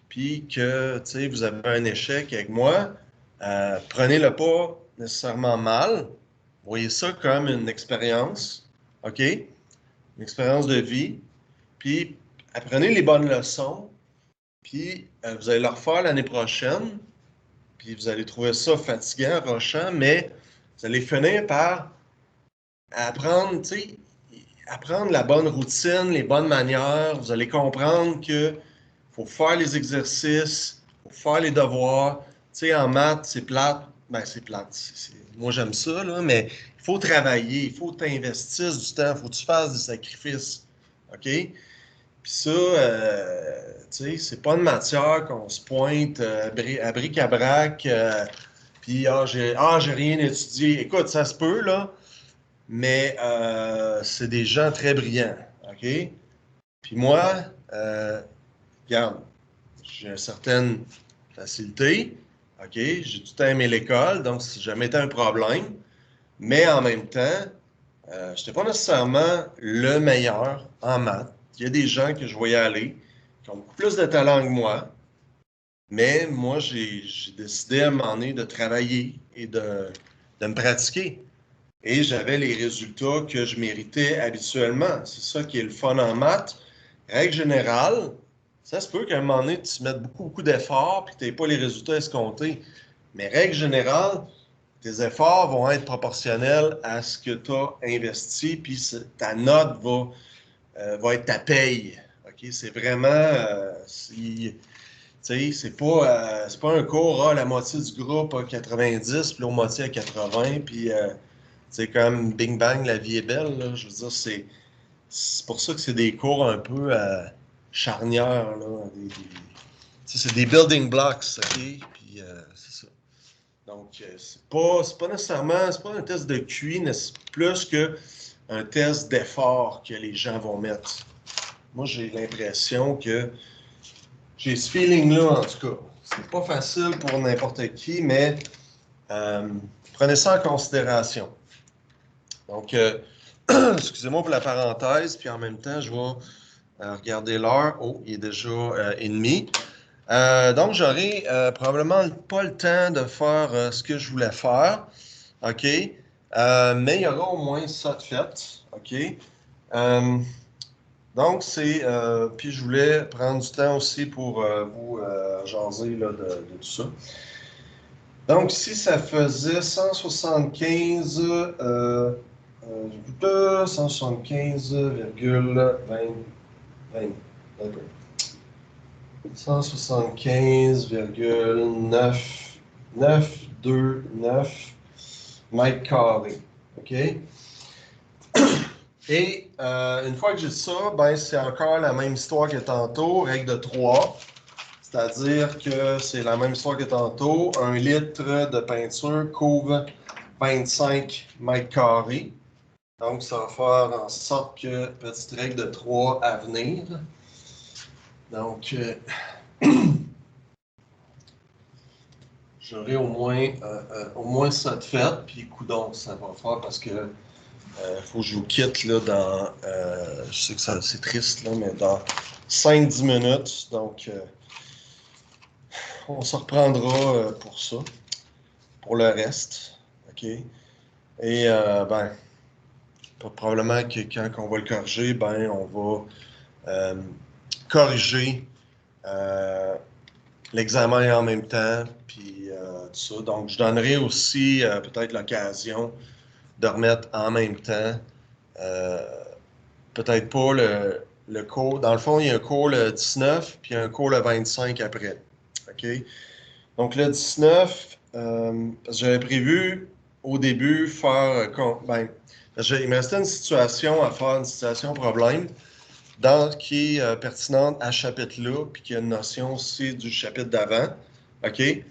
puis que vous avez un échec avec moi, prenez-le pas nécessairement mal. Voyez ça comme une expérience, OK? Une expérience de vie. Puis apprenez les bonnes leçons, puis vous allez le refaire l'année prochaine, puis vous allez trouver ça fatigant, rochant, mais vous allez finir par apprendre, tu sais, apprendre la bonne routine, les bonnes manières. Vous allez comprendre que faut faire les exercices, faut faire les devoirs. Tu sais, en maths, c'est plate. Ben, c'est plate. Moi, j'aime ça, là, mais il faut travailler, il faut que tu investisses du temps, il faut que tu fasses des sacrifices. OK? Puis ça, tu sais, c'est pas une matière qu'on se pointe à bric-à-brac, puis j'ai rien étudié. Écoute, ça se peut, là, mais c'est des gens très brillants. OK? Puis moi, regarde, j'ai une certaine facilité. OK, j'ai tout aimé l'école, donc ça n'a jamais été un problème. Mais en même temps, je n'étais pas nécessairement le meilleur en maths. Il y a des gens que je voyais aller qui ont beaucoup plus de talent que moi. Mais moi, j'ai décidé à un moment donné de travailler et de me pratiquer. Et j'avais les résultats que je méritais habituellement. C'est ça qui est le fun en maths. Règle générale, ça se peut qu'à un moment donné, tu mettes beaucoup, beaucoup d'efforts et que tu n'aies pas les résultats escomptés. Mais règle générale, tes efforts vont être proportionnels à ce que tu as investi, puis ta note va être ta paye. OK? C'est vraiment, tu sais, c'est pas un cours, la moitié du groupe a 90, puis l'autre moitié a 80, puis c'est comme Bing Bang, la vie est belle, là. Je veux dire, c'est pour ça que c'est des cours un peu charnières, là. C'est des building blocks, OK? Puis c'est ça. Donc, c'est pas nécessairement, c'est pas un test de QI, mais c'est plus qu'un test d'effort que les gens vont mettre. Moi, j'ai l'impression que j'ai ce feeling-là, en tout cas. C'est pas facile pour n'importe qui, mais euh, prenez ça en considération. Donc, excusez-moi pour la parenthèse, puis en même temps, je vais regarder l'heure. Oh, il est déjà et demi. Donc, j'aurai probablement pas le temps de faire ce que je voulais faire. OK? Mais il y aura au moins ça de fait. OK? Euh, donc, puis je voulais prendre du temps aussi pour vous jaser là, de tout ça. Donc, si ça faisait 175, 175,929 mètres carrés. OK? Et une fois que j'ai ça, ben, c'est encore la même histoire que tantôt, règle de 3. C'est-à-dire que c'est la même histoire que tantôt. 1 litre de peinture couvre 25 mètres carrés. Donc, ça va faire en sorte que, petite règle de 3 à venir. Donc, j'aurai au moins ça de fait. Puis, coudonc, ça va faire parce que faut que je vous quitte là, dans. Je sais que c'est triste, là, mais dans 5-10 minutes. Donc, on se reprendra pour ça, pour le reste. OK? Et, ben, probablement que quand on va le corriger, ben, on va corriger l'examen en même temps, puis tout ça. Donc, je donnerai aussi peut-être l'occasion de remettre en même temps, euh, peut-être pas le cours. Dans le fond, il y a un cours le 19, puis un cours le 25 après. OK? Donc, le 19, parce que j'avais prévu au début faire. Ben, il me restait une situation à faire, une situation problème, qui est pertinente à ce chapitre-là, puis qui a une notion aussi du chapitre d'avant. OK? Et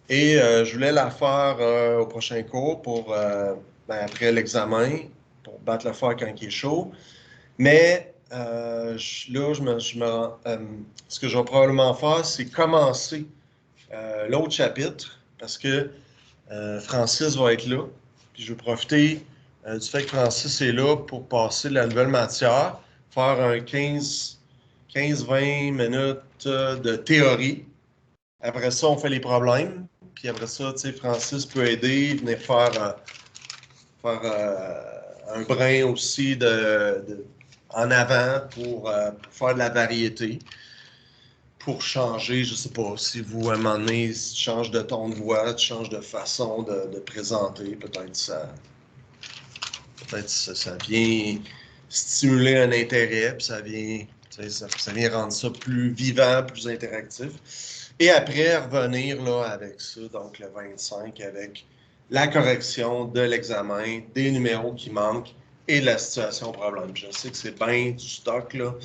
je voulais la faire au prochain cours pour, ben, après l'examen, pour battre le fer quand il est chaud. Mais là, ce que je vais probablement faire, c'est commencer l'autre chapitre parce que Francis va être là. Puis je vais profiter du fait que Francis est là pour passer de la nouvelle matière, faire un 15-20 minutes de théorie. Après ça, on fait les problèmes. Puis après ça, tu sais, Francis peut aider, venir faire un brin aussi en avant pour faire de la variété, pour changer, je sais pas, si vous, à un moment donné, tu changes de ton de voix, tu changes de façon de présenter, peut-être ça vient stimuler un intérêt, puis ça vient, ça vient rendre ça plus vivant, plus interactif. Et après, revenir là, avec ça, donc le 25, avec la correction de l'examen, des numéros qui manquent et de la situation problème. Je sais que c'est bien du stock, là.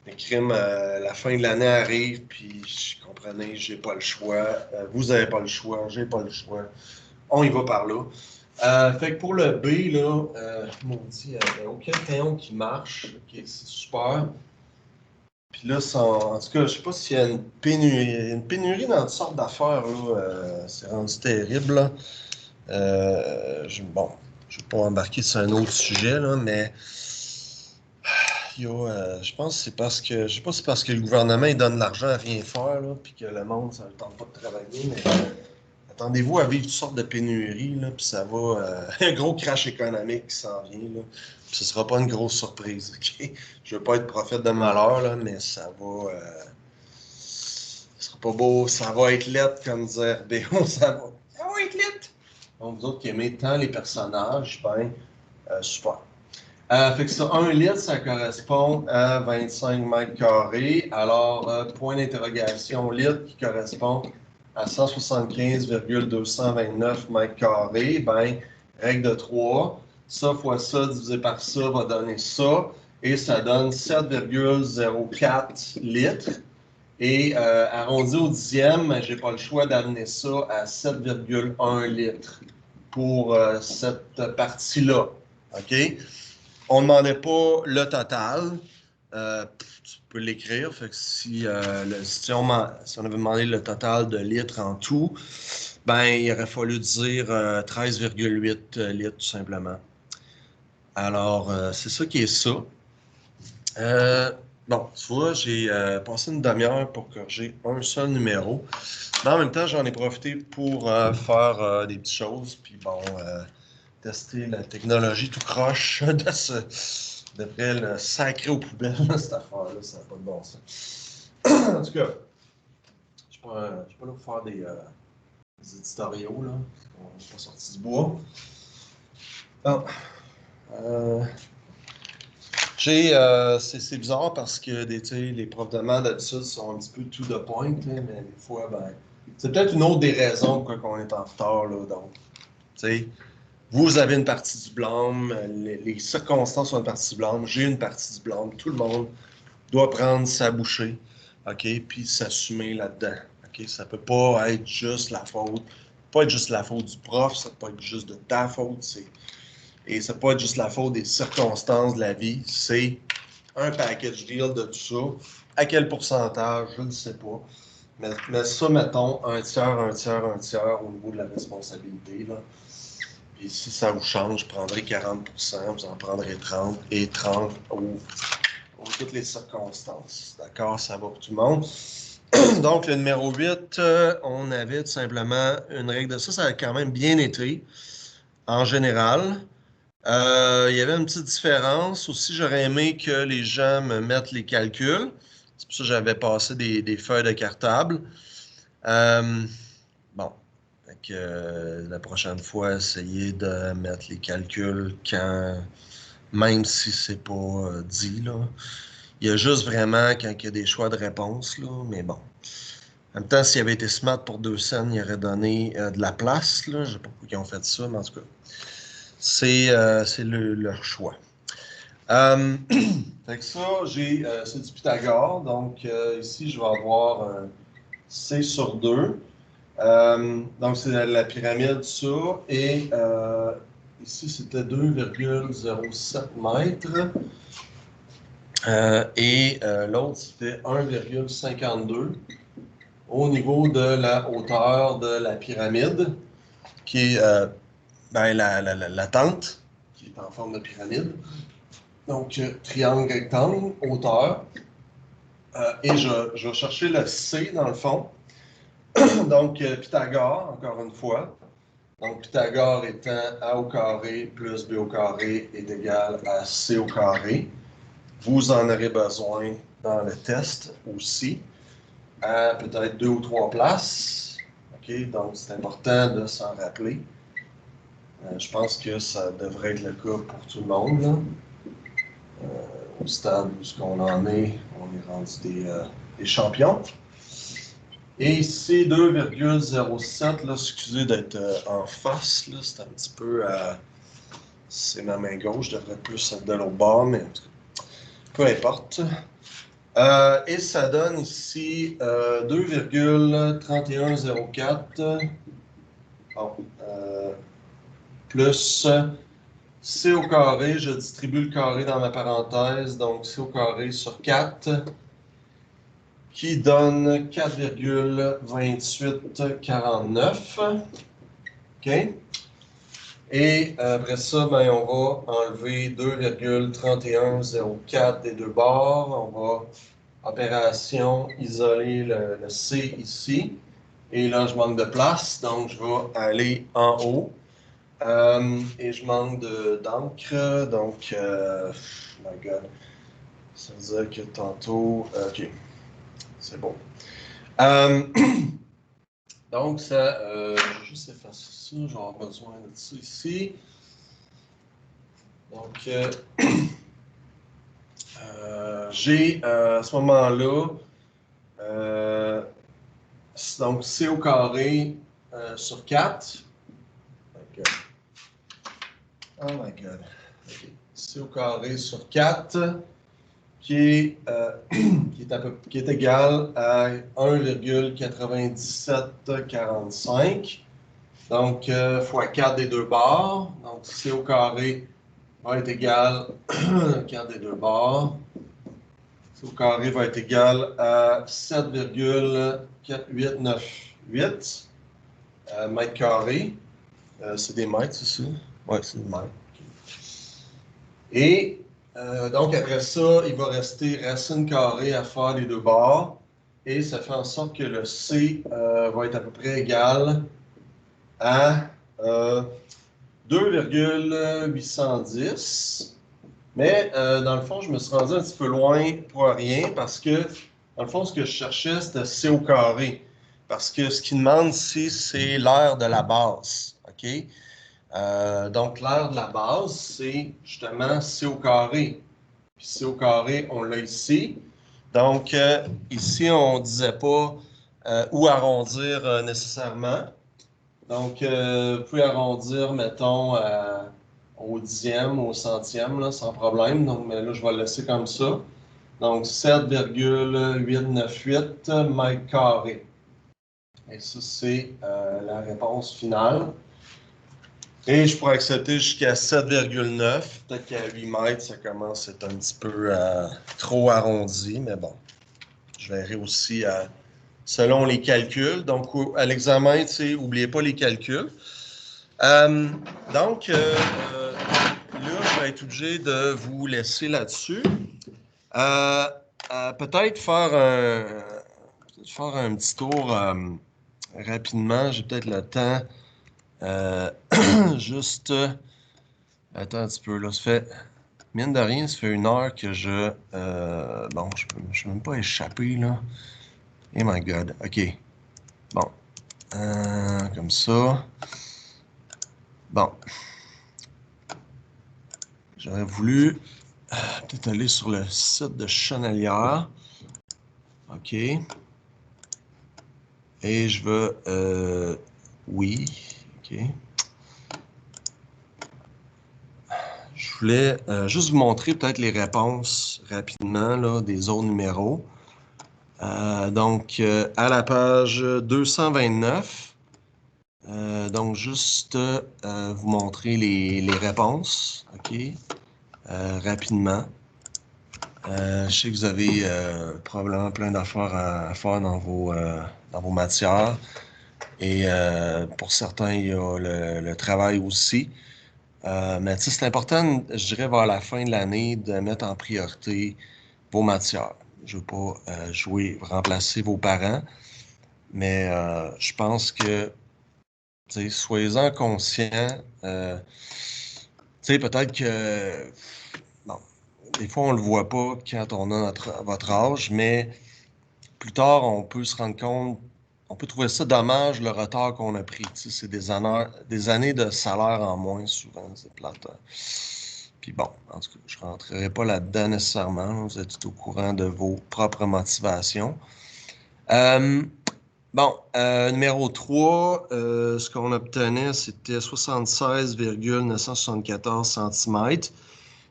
Le crime, la fin de l'année arrive, puis je comprenais, j'ai pas le choix. Vous avez pas le choix, j'ai pas le choix. On y va par là. Fait que pour le B, là, maudit, il n'y a aucun crayon qui marche. OK, c'est super. Puis là, en tout cas, je sais pas s'il y a une pénurie dans toutes sortes d'affaires, là. C'est rendu terrible, là. Bon, je ne vais pas embarquer sur un autre sujet, là, mais je pense que c'est parce que, je sais pas si c'est parce que le gouvernement il donne l'argent à rien faire, là, puis que le monde, ça ne tente pas de travailler, mais attendez-vous à vivre toutes sortes de pénuries, là, puis ça va, un gros crash économique qui s'en vient, là. Puis ce sera pas une grosse surprise, OK? Je veux pas être prophète de malheur, là, mais ça va, ce sera pas beau, ça va être lettre, comme disait RBO, ça va être lettre. Donc, vous autres qui aimez tant les personnages, ben, super. Fait que ça, 1 litre, ça correspond à 25 mètres carrés. Alors, point d'interrogation, litre qui correspond à 175,229 mètres carrés. Ben, règle de 3. Ça fois ça divisé par ça va donner ça. Et ça donne 7,04 litres. Et arrondi au dixième, j'ai pas le choix d'amener ça à 7,1 litres pour cette partie-là. OK? On ne demandait pas le total. Tu peux l'écrire. Fait que si on avait demandé le total de litres en tout, ben, il aurait fallu dire 13,8 litres tout simplement. Alors, c'est ça qui est ça. Bon, tu vois, j'ai passé une demi-heure pour corriger un seul numéro. Mais en même temps, j'en ai profité pour faire des petites choses. Puis bon, tester la technologie tout croche devrait le sacrer aux poubelles, cette affaire-là. Ça n'a pas de bon sens. En tout cas, je ne suis pas là pour faire des éditoriaux, là. On n'est pas sorti du bois. Bon. C'est bizarre parce que les profs de maths d'habitude sont un petit peu to the point, mais des fois, ben, c'est peut-être une autre des raisons pourquoi on est en retard. Là, donc, vous avez une partie du blâme, les circonstances ont une partie du blâme, j'ai une partie du blâme, tout le monde doit prendre sa bouchée, OK, puis s'assumer là-dedans. OK, ça peut pas être juste la faute, pas être juste la faute du prof, ça peut pas être juste de ta faute, et ça peut pas être juste la faute des circonstances de la vie, c'est un package deal de tout ça. À quel pourcentage, je ne sais pas. Mais ça, mettons, un tiers, un tiers, un tiers au niveau de la responsabilité. Là. Puis si ça vous change, je prendrai 40%, vous en prendrez 30 et 30 aux toutes les circonstances. D'accord, ça va pour tout le monde. Donc, le numéro 8, on avait tout simplement une règle de ça. Ça a quand même bien été, en général. Il y avait une petite différence. Aussi, j'aurais aimé que les gens me mettent les calculs. C'est pour ça que j'avais passé des feuilles de cartable. Bon. Fait que, la prochaine fois, essayez de mettre les calculs même si c'est pas dit, là. Il y a juste vraiment quand il y a des choix de réponse, là. Mais bon. En même temps, s'il avait été smart pour 2 cents, il aurait donné de la place, là. Je sais pas pourquoi ils ont fait ça, mais en tout cas. C'est leur choix. Fait que ça, c'est du Pythagore. Donc, ici, je vais avoir C sur 2. Donc, c'est la pyramide, ça. Et ici, c'était 2,07 mètres. Et l'autre, c'était 1,52 au niveau de la hauteur de la pyramide, qui est la tente, qui est en forme de pyramide. Donc, triangle, rectangle, hauteur. Et je vais chercher le C dans le fond. Donc, Pythagore, encore une fois. Donc, Pythagore étant A au carré plus B au carré est égal à C au carré. Vous en aurez besoin dans le test aussi, à peut-être 2 ou 3 places. OK, donc c'est important de s'en rappeler. Je pense que ça devrait être le cas pour tout le monde, là. Au stade où on en est, on est rendu des champions. Et ici, 2,07, là, excusez d'être en face, là, c'est un petit peu c'est ma main gauche, je devrais plus être de l'autre bord, mais en tout cas, peu importe. Et ça donne ici 2,3104 plus C au carré, je distribue le carré dans ma parenthèse, donc C au carré sur 4 qui donne 4,2849. OK? Et après ça, ben, on va enlever 2,3104 des deux bords. On va, opération, isoler le C ici. Et là, je manque de place, donc je vais aller en haut. Et je manque d'encre, donc, my God, ça veut dire que tantôt, OK, c'est bon. Donc, ça, je vais juste effacer ça, j'aurai besoin de ça ici. Donc, j'ai à ce moment-là, donc C au carré sur 4. Donc, oh my God. Okay. C au carré sur 4, qui est, qui est égal à 1,9745. Donc, fois 4 des deux bords. Donc, C au carré va être égal à 4 des deux bords. C au carré va être égal à 7,4898 mètres carrés. C'est des mètres, c'est ça? Oui, c'est des mètres. Et donc, après ça, il va rester racine carrée à faire les deux bords. Et ça fait en sorte que le C va être à peu près égal à 2,810. Mais dans le fond, je me suis rendu un petit peu loin pour rien parce que, dans le fond, ce que je cherchais, c'était C au carré. Parce que ce qu'il demande ici, c'est l'aire de la base. OK? Donc, l'aire de la base, c'est justement C au carré. Puis C au carré, on l'a ici. Donc, ici, on ne disait pas où arrondir nécessairement. Donc, vous pouvez arrondir, mettons, au dixième, au centième, là, sans problème. Donc, mais là, je vais le laisser comme ça. Donc, 7,898 mètres carrés. Et ça, c'est la réponse finale. Et je pourrais accepter jusqu'à 7,9. Peut-être qu'à 8 mètres, ça commence à être un petit peu trop arrondi, mais bon. Je verrai aussi selon les calculs. Donc, à l'examen, n'oubliez pas les calculs. Donc, là, je vais être obligé de vous laisser là-dessus. Peut-être faire un petit tour rapidement. J'ai peut-être le temps. Juste, attends un petit peu, là, ça fait, mine de rien, ça fait 1 heure que bon, je ne suis même pas échappé, là. Oh my God, OK. Bon, comme ça. Bon. J'aurais voulu peut-être aller sur le site de Chenelière. OK. Et je veux... oui, OK. Je voulais juste vous montrer peut-être les réponses rapidement là, des autres numéros. Donc, à la page 229, donc juste vous montrer les réponses, OK, rapidement. Je sais que vous avez probablement plein d'affaires à faire dans vos matières. Et pour certains, il y a le travail aussi. Mais c'est important, je dirais, vers la fin de l'année, de mettre en priorité vos matières. Je ne veux pas remplacer vos parents, mais je pense que, soyez-en conscients. Peut-être que, bon, des fois, on ne le voit pas quand on a votre âge, mais plus tard, on peut se rendre compte, on peut trouver ça dommage, le retard qu'on a pris. C'est des années de salaire en moins, souvent, c'est plate. Puis bon, en tout cas, je ne rentrerai pas là-dedans nécessairement. Vous êtes tout au courant de vos propres motivations. Bon, numéro 3, ce qu'on obtenait, c'était 76,974 cm.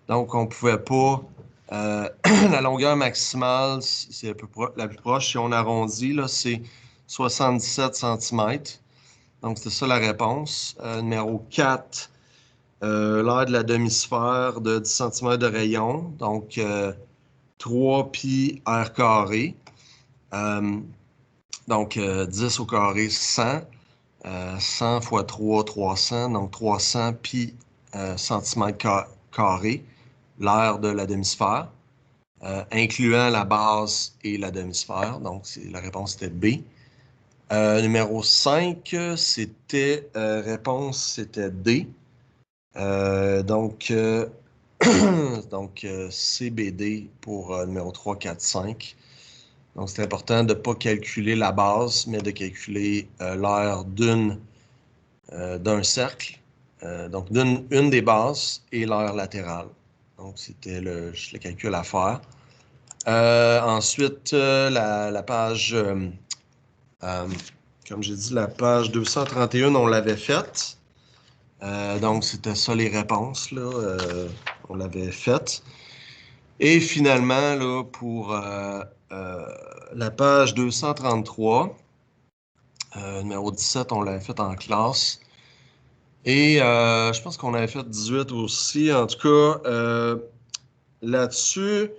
Donc, on ne pouvait pas... la longueur maximale, c'est la plus proche. Si on arrondit, là, c'est 77 cm. Donc, c'était ça la réponse. Numéro 4, l'aire de la demi-sphère de 10 cm de rayon. Donc, 3 pi r carré. Donc, 10 au carré, 100. 100 fois 3, 300. Donc, 300 pi centimètres carrés, l'aire de la demi-sphère, incluant la base et la demi-sphère. Donc, la réponse était B. Numéro 5, c'était c'était D. Donc, CBD pour numéro 3, 4, 5. Donc, c'est important de ne pas calculer la base, mais de calculer l'aire d'un cercle. Donc, une des bases et l'aire latérale. Donc, c'était le calcul à faire. Ensuite, la page, comme j'ai dit, la page 231, on l'avait faite. Donc, c'était ça les réponses, là. On l'avait faite. Et finalement, là, pour la page 233, numéro 17, on l'avait fait en classe. Et je pense qu'on avait fait 18 aussi. En tout cas, là-dessus,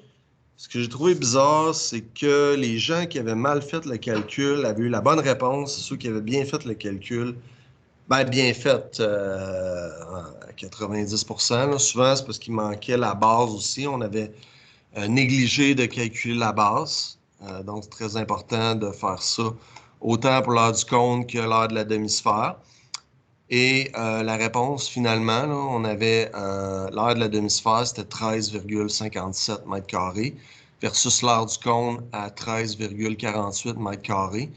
ce que j'ai trouvé bizarre, c'est que les gens qui avaient mal fait le calcul avaient eu la bonne réponse. Ceux qui avaient bien fait le calcul, ben bien fait à 90%. Là. Souvent, c'est parce qu'il manquait la base aussi. On avait négligé de calculer la base. Donc, c'est très important de faire ça, autant pour l'heure du cône que l'heure de la demi-sphère. Et la réponse, finalement, là, on avait l'aire de la demi-sphère, c'était 13,57 mètres carrés versus l'aire du cône à 13,48 mètres carrés.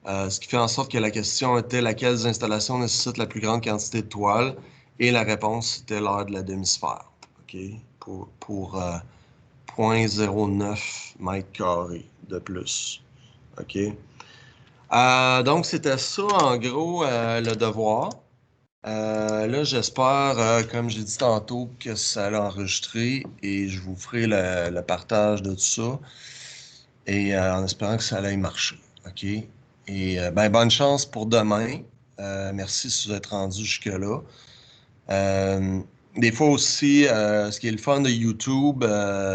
Ce qui fait en sorte que la question était laquelle des installations nécessite la plus grande quantité de toiles et la réponse était l'aire de la demi-sphère. OK? Pour 0,09 mètres carrés de plus. OK? Donc, c'était ça, en gros, le devoir. Là, j'espère, comme j'ai dit tantôt, que ça a enregistré et je vous ferai le partage de tout ça. Et en espérant que ça allait marcher. OK? Et ben, bonne chance pour demain. Merci si vous êtes rendu jusque-là. Des fois aussi, ce qui est le fun de YouTube,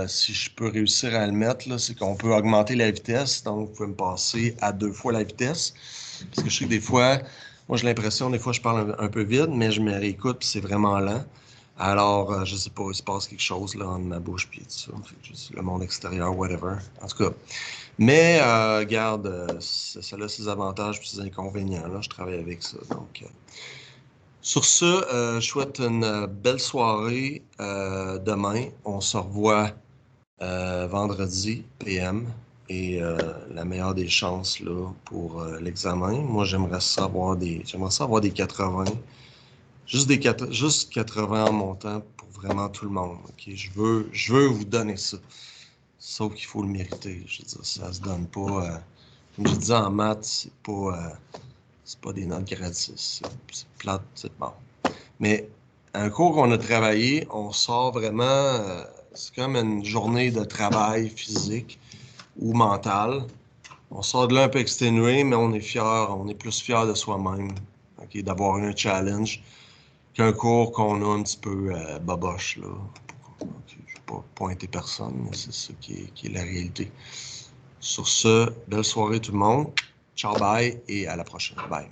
si je peux réussir à le mettre, c'est qu'on peut augmenter la vitesse. Donc, vous pouvez me passer à 2 fois la vitesse. Parce que je sais que des fois, moi j'ai l'impression, des fois je parle un peu vite, mais je me réécoute puis c'est vraiment lent. Alors, je sais pas, il se passe quelque chose là, entre ma bouche puis tout ça. Le monde extérieur, whatever. En tout cas. Mais, regarde, ça a ses avantages et ses inconvénients. Là, je travaille avec ça. Donc, sur ce, je souhaite une belle soirée demain. On se revoit vendredi PM et la meilleure des chances là, pour l'examen. Moi, j'aimerais savoir des 80. Juste 80 en montant pour vraiment tout le monde. Okay? Je veux vous donner ça. Sauf qu'il faut le mériter. Je veux dire, ça se donne pas. Comme je disais en maths, c'est pas des notes gratis. C'est plate, c'est bon. Mais un cours qu'on a travaillé, on sort vraiment. C'est comme une journée de travail physique ou mental. On sort de là un peu exténué, mais on est fier, on est plus fier de soi-même, okay, d'avoir eu un challenge qu'un cours qu'on a un petit peu boboche, là. Okay, je ne vais pas pointer personne, mais c'est ça qui est la réalité. Sur ce, belle soirée tout le monde. Ciao, bye et à la prochaine. Bye.